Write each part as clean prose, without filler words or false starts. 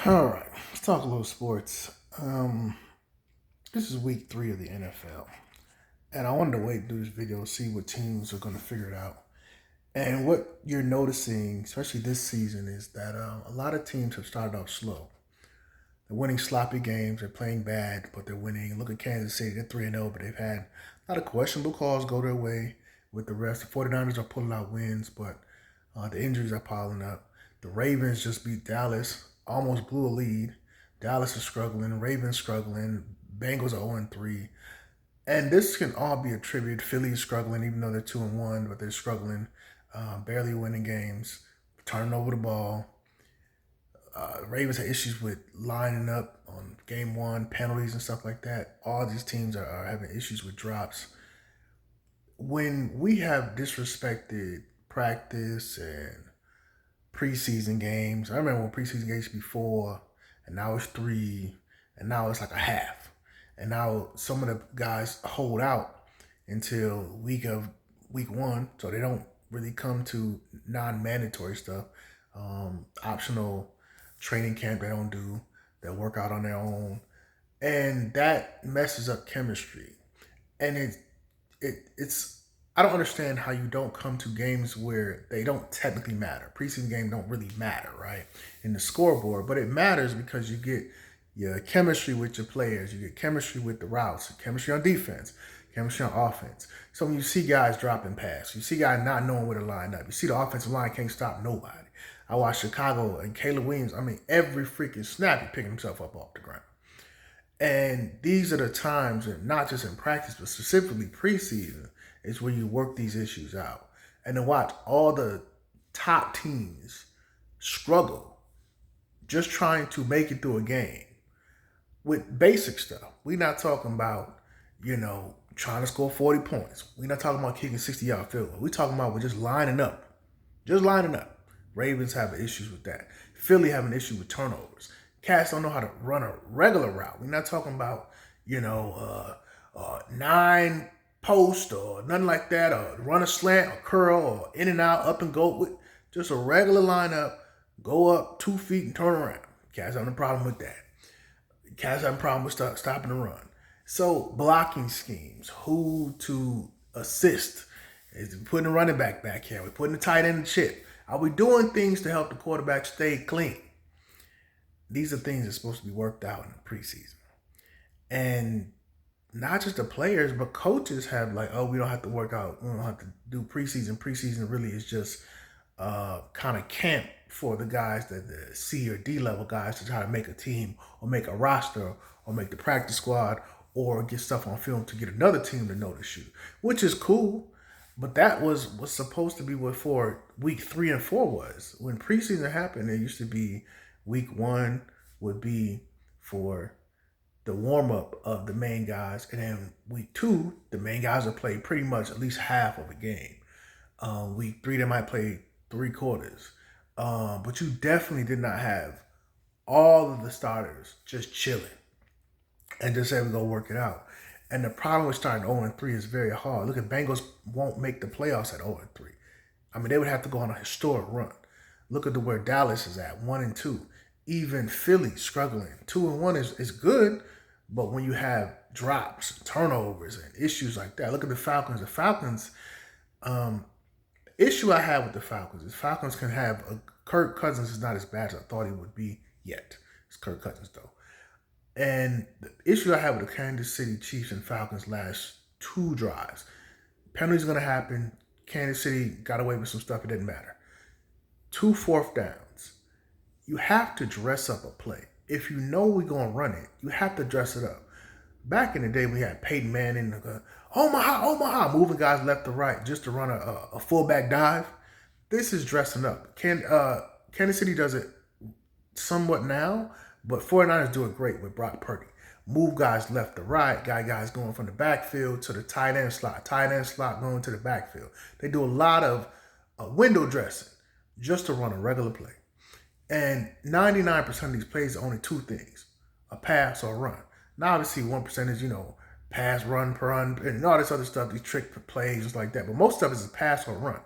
All right, let's talk a little sports. This is week 3 of the NFL, and I wanted to wait to do this video to see what teams are going to figure it out. And what you're noticing, especially this season, is that a lot of teams have started off slow. They're winning sloppy games, they're playing bad, but they're winning. Look at Kansas City, they're 3-0, but they've had a lot of questionable calls go their way with the rest. The 49ers are pulling out wins, but the injuries are piling up. The Ravens just beat Dallas, almost blew a lead. Dallas is struggling, Ravens struggling, Bengals are 0-3. And this can all be attributed. Philly is struggling, even though they're 2-1, but they're struggling, barely winning games, turning over the ball. Ravens had issues with lining up on game one, penalties and stuff like that. All these teams are having issues with drops. When we have disrespected practice and preseason games, I remember when preseason games before, and now it's 3, and now it's like a half. And now some of the guys hold out until week 1, so they don't really come to non-mandatory stuff, optional training camp they don't do. They'll work out on their own, and that messes up chemistry. And it's I don't understand how you don't come to games where they don't technically matter. Preseason games don't really matter, right, in the scoreboard, but it matters because you get your chemistry with your players, you get chemistry with the routes, chemistry on defense, chemistry on offense. So when you see guys dropping passes, you see guys not knowing where to line up, you see the offensive line can't stop nobody. I watched Chicago and Caleb Williams. I mean, every freaking snap he picking himself up off the ground. And these are the times, and not just in practice, but specifically preseason, is where you work these issues out. And to watch all the top teams struggle just trying to make it through a game with basic stuff. We're not talking about, trying to score 40 points. We're not talking about kicking 60-yard field goal. We're talking about just lining up. Just lining up. Ravens have issues with that. Philly have an issue with turnovers. Cats don't know how to run a regular route. We're not talking about, 9 post or nothing like that, or run a slant or curl or in and out, up and go. With just a regular lineup, go up 2 feet and turn around. Cats having a problem with that. Cats having a problem with stopping the run. So blocking schemes, who to assist. Is putting the running back here? We're putting the tight end in the chip. Are we doing things to help the quarterback stay clean? These are things that's supposed to be worked out in the preseason. And not just the players, but coaches have we don't have to work out. We don't have to do preseason. Preseason really is just kind of camp for the guys, the C or D level guys, to try to make a team or make a roster or make the practice squad or get stuff on film to get another team to notice you, which is cool. But that was supposed to be what for week 3 and 4 was. When preseason happened, it used to be week 1 would be for the warm-up of the main guys, and then week 2, the main guys would play pretty much at least half of a game. Week 3, they might play 3/4. But you definitely did not have all of the starters just chilling and just say we're going to work it out. And the problem with starting 0-3 is very hard. Look at Bengals won't make the playoffs at 0-3. I mean, they would have to go on a historic run. Look at where Dallas is at, 1-2. Even Philly struggling. 2-1 is good, but when you have drops, turnovers, and issues like that, look at the Falcons. The Falcons, issue I have with the Falcons is Falcons can have Kirk Cousins is not as bad as I thought he would be yet. It's Kirk Cousins though. And the issue I have with the Kansas City Chiefs and Falcons last 2 drives, penalties are going to happen. Kansas City got away with some stuff. It didn't matter. 2 4th downs. You have to dress up a play. If you know we're going to run it, you have to dress it up. Back in the day, we had Peyton Manning, Omaha, moving guys left to right just to run a fullback dive. This is dressing up. Kansas City does it somewhat now, but 49ers do it great with Brock Purdy. Move guys left to right, guys going from the backfield to the tight end slot going to the backfield. They do a lot of window dressing just to run a regular play. And 99% of these plays are only 2 things, a pass or a run. Now, obviously, 1% is, pass, run, and all this other stuff, these trick plays, just like that. But most of it is a pass or a run.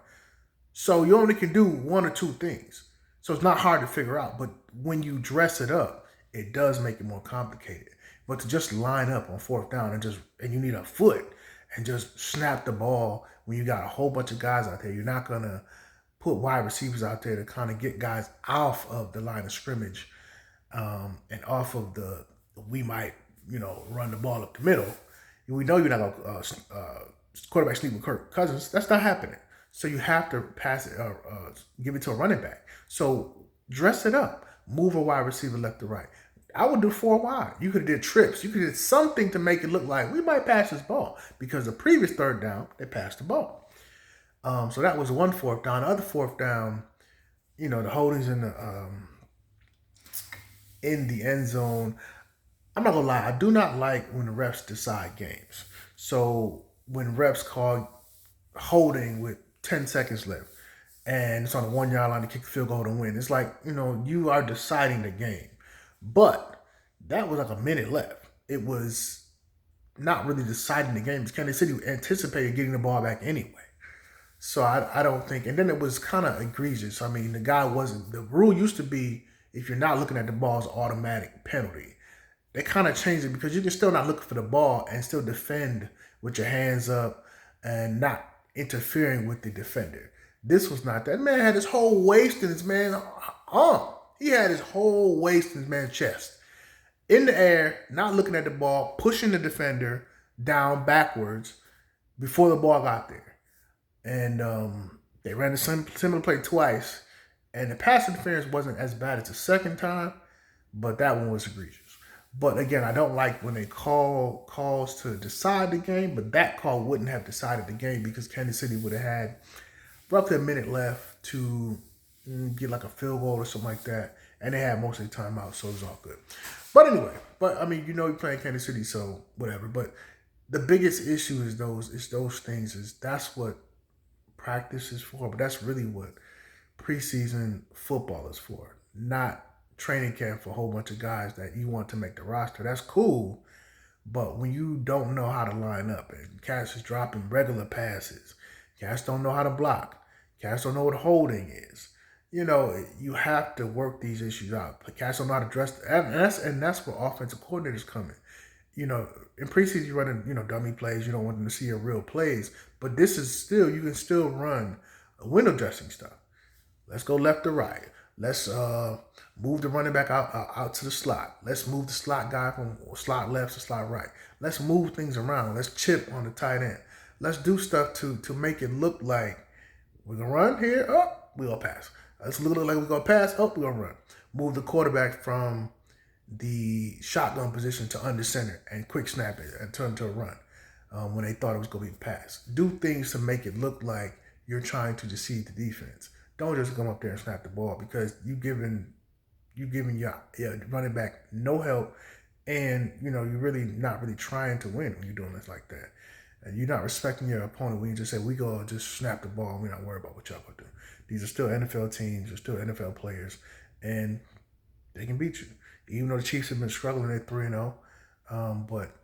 So you only can do 1 or 2 things. So So it's not hard to figure out. But when you dress it up, it does make it more complicated. But to just line up on fourth down and you need a foot and just snap the ball when you got a whole bunch of guys out there, you're not gonna put wide receivers out there to kind of get guys off of the line of scrimmage and off of we might, run the ball up the middle. We know you're not going to quarterback sneak with Kirk Cousins. That's not happening. So you have to pass it, give it to a running back. So dress it up. Move a wide receiver left to right. I would do 4 wide. You could have did trips. You could have did something to make it look like we might pass this ball, because the previous third down, they passed the ball. So that was one fourth down. The other fourth down, the holdings in the end zone. I'm not gonna lie, I do not like when the refs decide games. So when refs call holding with 10 seconds left and it's on the 1 yard line to kick the field goal to win, it's like, you are deciding the game. But that was like a minute left. It was not really deciding the game. Kansas City anticipated getting the ball back anyway. So I don't think, and then it was kind of egregious. I mean, the rule used to be if you're not looking at the ball, it's automatic penalty. They kind of changed it because you can still not look for the ball and still defend with your hands up and not interfering with the defender. This was not that. Man had his whole waist in his man's arm. He had his whole waist in his man's chest. In the air, not looking at the ball, pushing the defender down backwards before the ball got there. And they ran the similar play twice. And the pass interference wasn't as bad as the second time, but that one was egregious. But again, I don't like when they call calls to decide the game, but that call wouldn't have decided the game because Kansas City would have had roughly a minute left to get like a field goal or something like that. And they had most of the time out, so it was all good. But anyway, I mean, you're playing Kansas City, so whatever. But the biggest issue is those things. That's what practice is for, but that's really what preseason football is for, not training camp for a whole bunch of guys that you want to make the roster. That's cool, but when you don't know how to line up and cats is dropping regular passes, cats don't know how to block, cats don't know what holding is, you have to work these issues out. But cats don't know how to dress, and that's where offensive coordinators come in. In preseason you're running, dummy plays. You don't want them to see your real plays, but this is you can still run window dressing stuff. Let's go left to right. Let's move the running back out to the slot. Let's move the slot guy from slot left to slot right. Let's move things around. Let's chip on the tight end. Let's do stuff to make it look like we're going to run here. Oh, we're going to pass. Let's look like we're going to pass. Oh, we're going to run. Move the quarterback from the shotgun position to under center and quick snap it and turn to a run when they thought it was going to be a pass. Do things to make it look like you're trying to deceive the defense. Don't just come up there and snap the ball, because you giving your running back no help, and you're really not really trying to win when you're doing this like that. And you're not respecting your opponent when you just say, we go just snap the ball and we're not worried about what y'all gonna do. These are still NFL teams, they're still NFL players, and they can beat you. Even though the Chiefs have been struggling at 3-0, but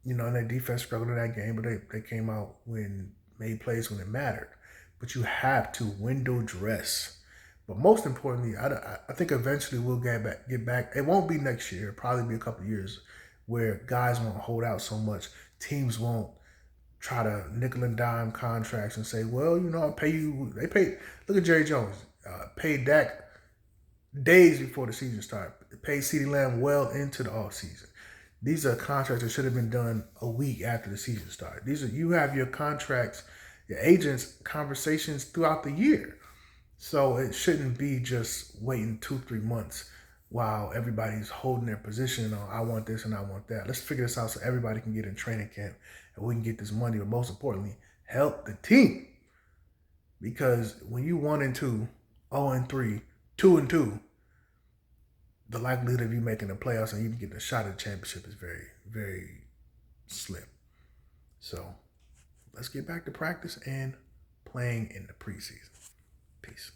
and their defense struggled in that game, but they came out made plays when it mattered. But you have to window dress. But most importantly, I think eventually we'll get back. It won't be next year. It'll probably be a couple of years where guys won't hold out so much. Teams won't try to nickel and dime contracts and say, well, I'll pay you. They pay. Look at Jerry Jones. Paid Dak days before the season started. Paid CeeDee Lamb well into the offseason. These are contracts that should have been done a week after the season started. You have your contracts, your agents' conversations throughout the year. So it shouldn't be just waiting 2-3 months while everybody's holding their position on, I want this and I want that. Let's figure this out so everybody can get in training camp and we can get this money, but most importantly, help the team. Because when you 1-2, 0-3, 2-2, the likelihood of you making the playoffs and even getting a shot at the championship is very, very slim. So let's get back to practice and playing in the preseason. Peace.